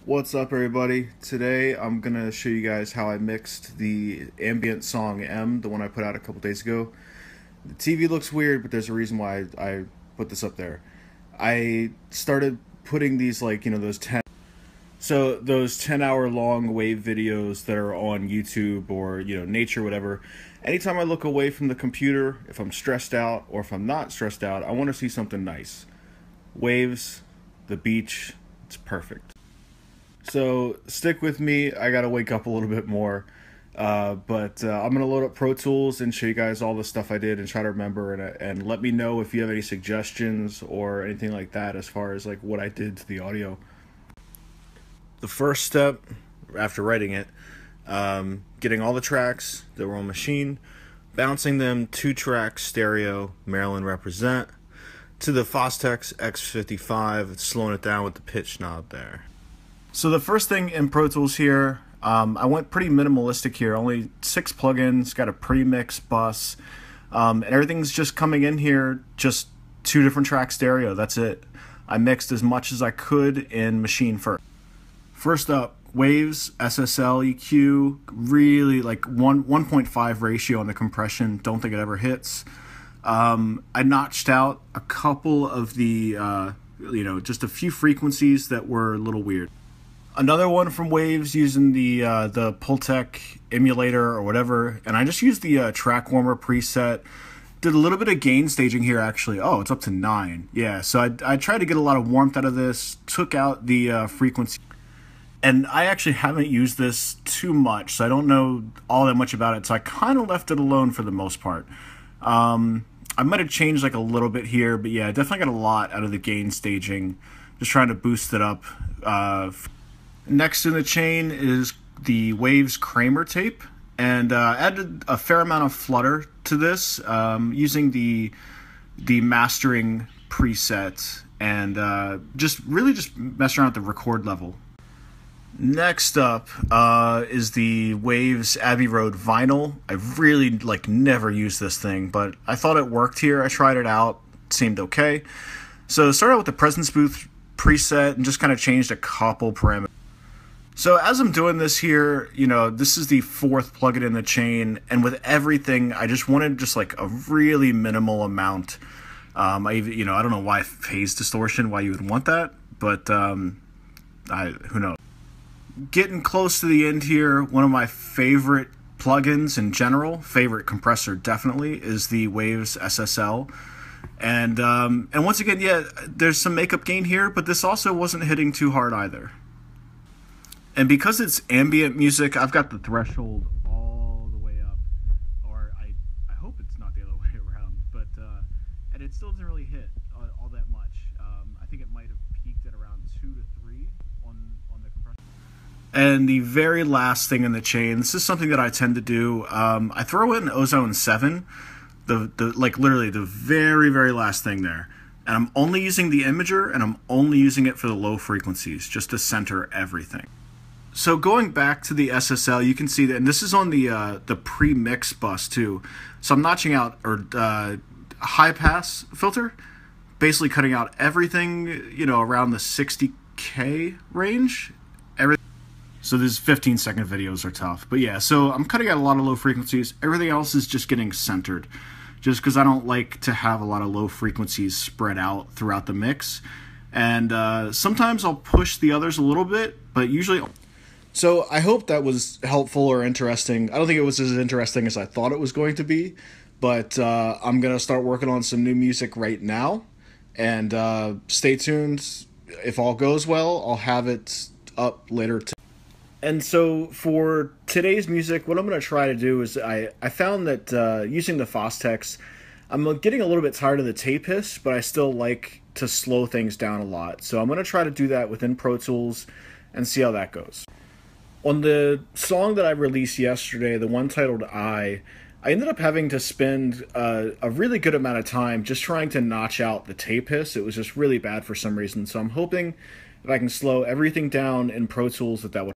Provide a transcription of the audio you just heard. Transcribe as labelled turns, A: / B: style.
A: What's up, everybody? Today I'm gonna show you guys how I mixed the ambient song M, the one I put out a couple days ago. The TV looks weird, but there's a reason why I put this up there. I started putting these, like, those 10-hour long wave videos that are on YouTube or, nature, whatever. Anytime I look away from the computer, if I'm stressed out or if I'm not stressed out, I want to see something nice. Waves, the beach, it's perfect. So stick with me. I gotta wake up a little bit more, but I'm gonna load up Pro Tools and show you guys all the stuff I did and try to remember, and let me know if you have any suggestions or anything like that as far as like what I did to the audio. The first step after writing it, getting all the tracks that were on machine, bouncing them 2-track stereo Maryland represent to the Fostex X55, slowing it down with the pitch knob there. So the first thing in Pro Tools here, I went pretty minimalistic here, only 6 plugins, got a pre-mix bus, and everything's just coming in here, just 2 different track stereo, that's it. I mixed as much as I could in machine first. First up, Waves, SSL, EQ, really like 1.5 ratio on the compression, don't think it ever hits. I notched out a couple of the, just a few frequencies that were a little weird. Another one from Waves using the Pultec emulator or whatever, and I just used the track warmer preset. Did a little bit of gain staging here actually. Oh, it's up to 9. Yeah, so I tried to get a lot of warmth out of this, took out the frequency. And I actually haven't used this too much, so I don't know all that much about it, so I kind of left it alone for the most part. I might have changed like a little bit here, but yeah, I definitely got a lot out of the gain staging, just trying to boost it up. Next in the chain is the Waves Kramer Tape, and added a fair amount of flutter to this using the mastering preset, and just messing around at the record level. Next up is the Waves Abbey Road vinyl. I really never used this thing, but I thought it worked here. I tried it out, seemed okay. So started out with the Presence Booth preset and just kind of changed a couple parameters. So as I'm doing this here, this is the 4th plugin in the chain, and with everything, I just wanted like a really minimal amount. I don't know why phase distortion, why you would want that, but who knows. Getting close to the end here, one of my favorite plugins in general, favorite compressor definitely, is the Waves SSL. And once again, yeah, there's some makeup gain here, but this also wasn't hitting too hard either. And because it's ambient music, I've got the threshold all the way up, or I hope it's not the other way around, but and it still doesn't really hit all that much. I think it might have peaked at around 2 to 3 on the compressor. And the very last thing in the chain, this is something that I tend to do. I throw in Ozone 7, literally the very last thing there. And I'm only using the imager, and I'm only using it for the low frequencies, just to center everything. So going back to the SSL, you can see that, and this is on the pre-mix bus too. So I'm notching out a high pass filter, basically cutting out everything, around the 60K range. So these 15-second videos are tough, but yeah. So I'm cutting out a lot of low frequencies. Everything else is just getting centered, just because I don't like to have a lot of low frequencies spread out throughout the mix. And sometimes I'll push the others a little bit, but usually. So I hope that was helpful or interesting. I don't think it was as interesting as I thought it was going to be, but I'm going to start working on some new music right now, and stay tuned. If all goes well, I'll have it up later today. And so for today's music, what I'm going to try to do is I found that using the Fostex, I'm getting a little bit tired of the tape hiss, but I still like to slow things down a lot. So I'm going to try to do that within Pro Tools and see how that goes. On the song that I released yesterday, the one titled I ended up having to spend a really good amount of time just trying to notch out the tape hiss. It was just really bad for some reason. So I'm hoping if I can slow everything down in Pro Tools that would